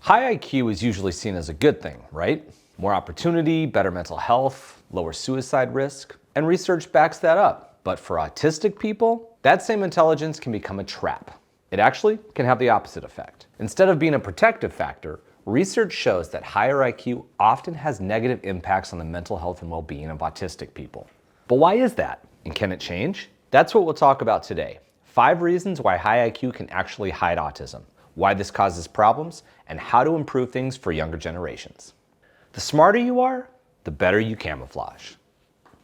High IQ is usually seen as a good thing, right? More opportunity, better mental health, lower suicide risk, and research backs that up. But for autistic people, that same intelligence can become a trap. It actually can have the opposite effect. Instead of being a protective factor, research shows that higher IQ often has negative impacts on the mental health and well-being of autistic people. But why is that? And can it change? That's what we'll talk about today. 5 reasons why high IQ can actually hide autism, why this causes problems, and how to improve things for younger generations. The smarter you are, the better you camouflage.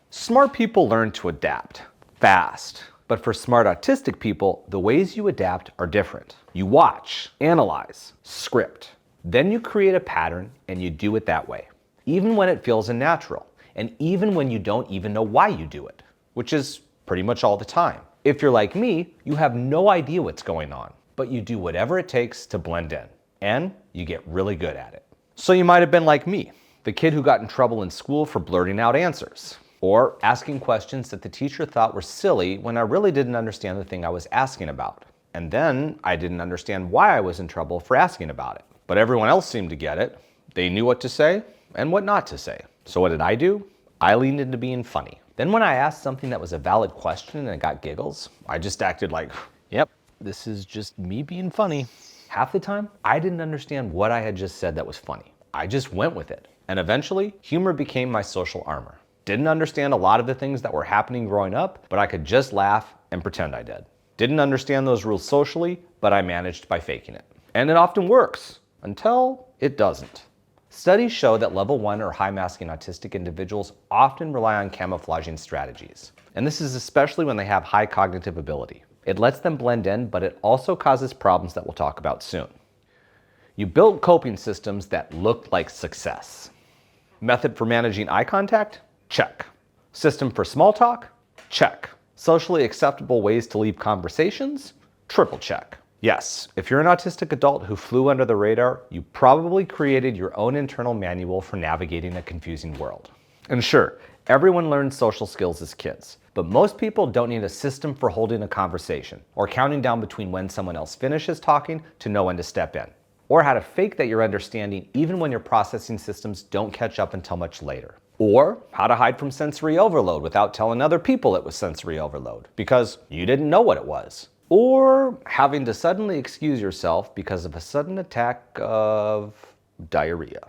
Smart people learn to adapt fast, but for smart autistic people, the ways you adapt are different. You watch, analyze, script. Then you create a pattern and you do it that way, even when it feels unnatural, and even when you don't even know why you do it, which is pretty much all the time. If you're like me, you have no idea what's going on, but you do whatever it takes to blend in, and you get really good at it. So you might have been like me, the kid who got in trouble in school for blurting out answers, or asking questions that the teacher thought were silly when I really didn't understand the thing I was asking about. And then I didn't understand why I was in trouble for asking about it. But everyone else seemed to get it. They knew what to say and what not to say. So what did I do? I leaned into being funny. Then when I asked something that was a valid question and got giggles, I just acted like, yep, this is just me being funny. Half the time, I didn't understand what I had just said that was funny. I just went with it. And eventually, humor became my social armor. Didn't understand a lot of the things that were happening growing up, but I could just laugh and pretend I did. Didn't understand those rules socially, but I managed by faking it. And it often works, until it doesn't. Studies show that level 1 or high masking autistic individuals often rely on camouflaging strategies. And this is especially when they have high cognitive ability. It lets them blend in, but it also causes problems that we'll talk about soon. You built coping systems that looked like success. Method for managing eye contact? Check. System for small talk? Check. Socially acceptable ways to leave conversations? Triple check. Yes, if you're an autistic adult who flew under the radar, you probably created your own internal manual for navigating a confusing world. And sure, everyone learns social skills as kids, but most people don't need a system for holding a conversation, or counting down between when someone else finishes talking to know when to step in, or how to fake that you're understanding even when your processing systems don't catch up until much later. Or how to hide from sensory overload without telling other people it was sensory overload, because you didn't know what it was. Or having to suddenly excuse yourself because of a sudden attack of diarrhea.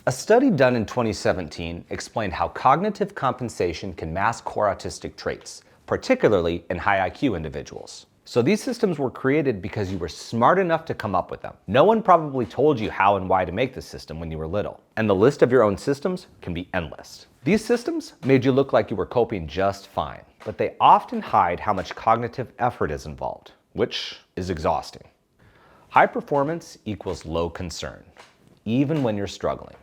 A study done in 2017 explained how cognitive compensation can mask core autistic traits, particularly in high IQ individuals. So these systems were created because you were smart enough to come up with them. No one probably told you how and why to make the system when you were little. And the list of your own systems can be endless. These systems made you look like you were coping just fine, but they often hide how much cognitive effort is involved, which is exhausting. High performance equals low concern, even when you're struggling.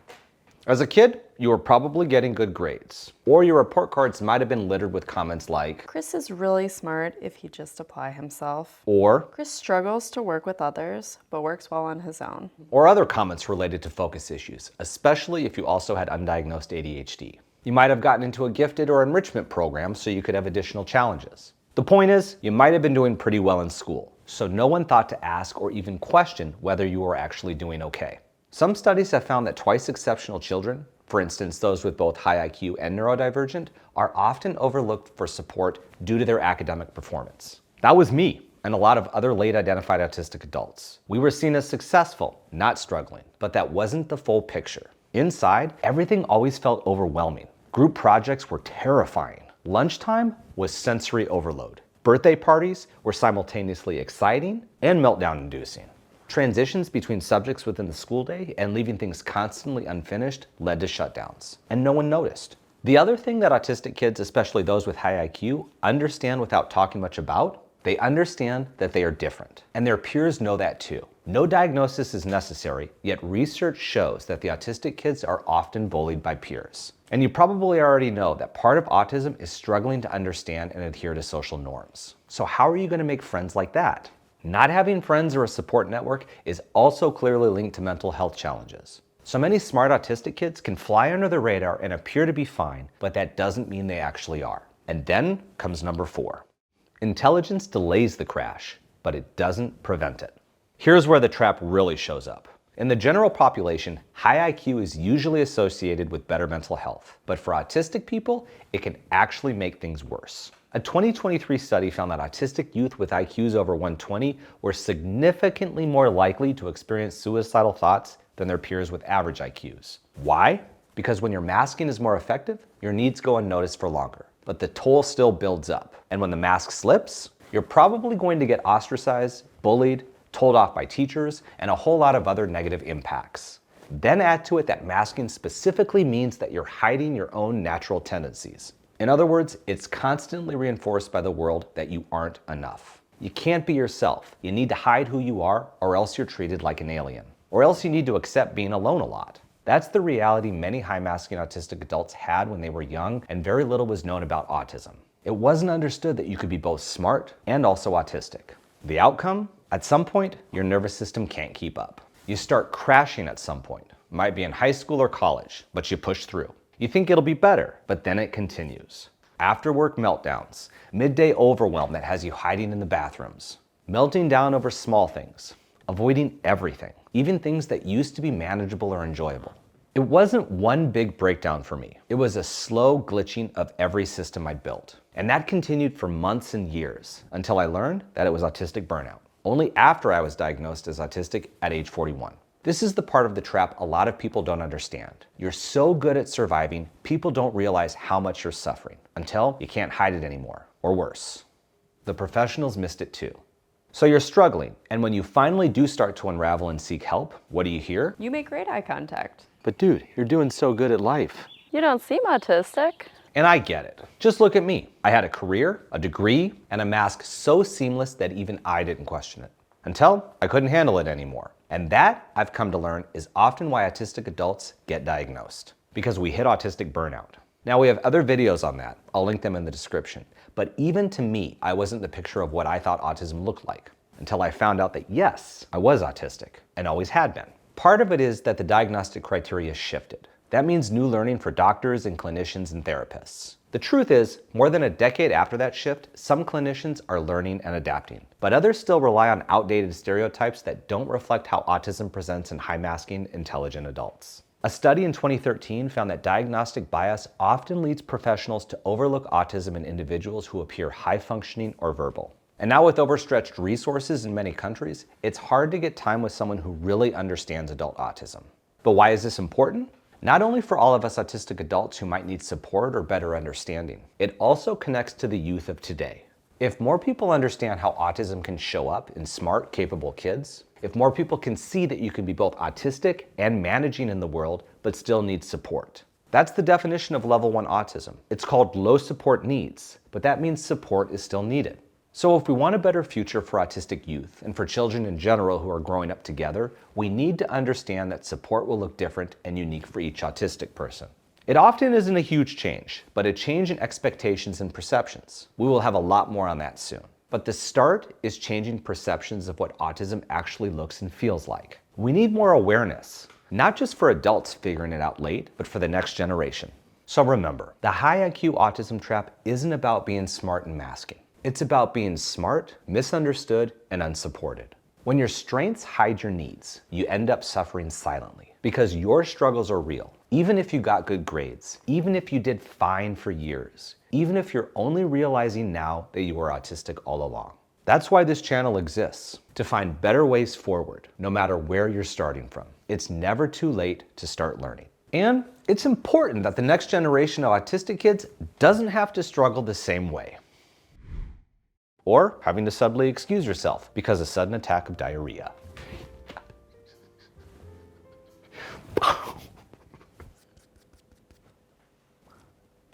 As a kid, you were probably getting good grades, or your report cards might have been littered with comments like, Chris is really smart if he just apply himself. or Chris struggles to work with others, but works well on his own. or other comments related to focus issues, especially if you also had undiagnosed ADHD. You might have gotten into a gifted or enrichment program so you could have additional challenges. The point is, you might have been doing pretty well in school, so no one thought to ask or even question whether you were actually doing okay. Some studies have found that twice exceptional children, for instance those with both high IQ and neurodivergent, are often overlooked for support due to their academic performance. That was me and a lot of other late identified autistic adults. We were seen as successful, not struggling, but that wasn't the full picture. Inside, everything always felt overwhelming. Group projects were terrifying. Lunchtime was sensory overload. Birthday parties were simultaneously exciting and meltdown-inducing. Transitions between subjects within the school day and leaving things constantly unfinished led to shutdowns, and no one noticed. The other thing that autistic kids, especially those with high IQ, understand without talking much about, they understand that they are different, and their peers know that too. No diagnosis is necessary, yet research shows that the autistic kids are often bullied by peers. And you probably already know that part of autism is struggling to understand and adhere to social norms. So how are you going to make friends like that? Not having friends or a support network is also clearly linked to mental health challenges. So many smart autistic kids can fly under the radar and appear to be fine, but that doesn't mean they actually are. And then comes number 4. Intelligence delays the crash, but it doesn't prevent it. Here's where the trap really shows up. In the general population, high IQ is usually associated with better mental health, but for autistic people, it can actually make things worse. A 2023 study found that autistic youth with IQs over 120 were significantly more likely to experience suicidal thoughts than their peers with average IQs. Why? Because when your masking is more effective, your needs go unnoticed for longer, but the toll still builds up. And when the mask slips, you're probably going to get ostracized, bullied, told off by teachers, and a whole lot of other negative impacts. Then add to it that masking specifically means that you're hiding your own natural tendencies. In other words, it's constantly reinforced by the world that you aren't enough. You can't be yourself. You need to hide who you are, or else you're treated like an alien. Or else you need to accept being alone a lot. That's the reality many high-masking autistic adults had when they were young, and very little was known about autism. It wasn't understood that you could be both smart and also autistic. The outcome? At some point, your nervous system can't keep up. You start crashing at some point. Might be in high school or college, but you push through. You think it'll be better, but then it continues. After work meltdowns, midday overwhelm that has you hiding in the bathrooms, melting down over small things, avoiding everything, even things that used to be manageable or enjoyable. It wasn't one big breakdown for me. It was a slow glitching of every system I'd built. And that continued for months and years until I learned that it was autistic burnout. Only after I was diagnosed as autistic at age 41. This is the part of the trap a lot of people don't understand. You're so good at surviving, people don't realize how much you're suffering until you can't hide it anymore, or worse. The professionals missed it too. So you're struggling, and when you finally do start to unravel and seek help, what do you hear? You make great eye contact. But dude, you're doing so good at life. You don't seem autistic. And I get it. Just look at me. I had a career, a degree, and a mask so seamless that even I didn't question it. Until I couldn't handle it anymore. And that, I've come to learn, is often why autistic adults get diagnosed. Because we hit autistic burnout. Now we have other videos on that. I'll link them in the description. But even to me, I wasn't the picture of what I thought autism looked like. Until I found out that yes, I was autistic, and always had been. Part of it is that the diagnostic criteria shifted. That means new learning for doctors and clinicians and therapists. The truth is, more than a decade after that shift, some clinicians are learning and adapting, but others still rely on outdated stereotypes that don't reflect how autism presents in high-masking, intelligent adults. A study in 2013 found that diagnostic bias often leads professionals to overlook autism in individuals who appear high-functioning or verbal. And now with overstretched resources in many countries, it's hard to get time with someone who really understands adult autism. But why is this important? Not only for all of us autistic adults who might need support or better understanding, it also connects to the youth of today. If more people understand how autism can show up in smart, capable kids, if more people can see that you can be both autistic and managing in the world, but still need support. That's the definition of level 1 autism. It's called low support needs, but that means support is still needed. So if we want a better future for autistic youth and for children in general who are growing up together, we need to understand that support will look different and unique for each autistic person. It often isn't a huge change, but a change in expectations and perceptions. We will have a lot more on that soon. But the start is changing perceptions of what autism actually looks and feels like. We need more awareness, not just for adults figuring it out late, but for the next generation. So remember, the high IQ autism trap isn't about being smart and masking. It's about being smart, misunderstood, and unsupported. When your strengths hide your needs, you end up suffering silently because your struggles are real. Even if you got good grades, even if you did fine for years, even if you're only realizing now that you were autistic all along. That's why this channel exists, to find better ways forward, no matter where you're starting from. It's never too late to start learning. And it's important that the next generation of autistic kids doesn't have to struggle the same way. Or having to suddenly excuse yourself because of a sudden attack of diarrhea.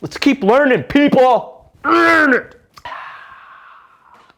Let's keep learning, people! Learn it!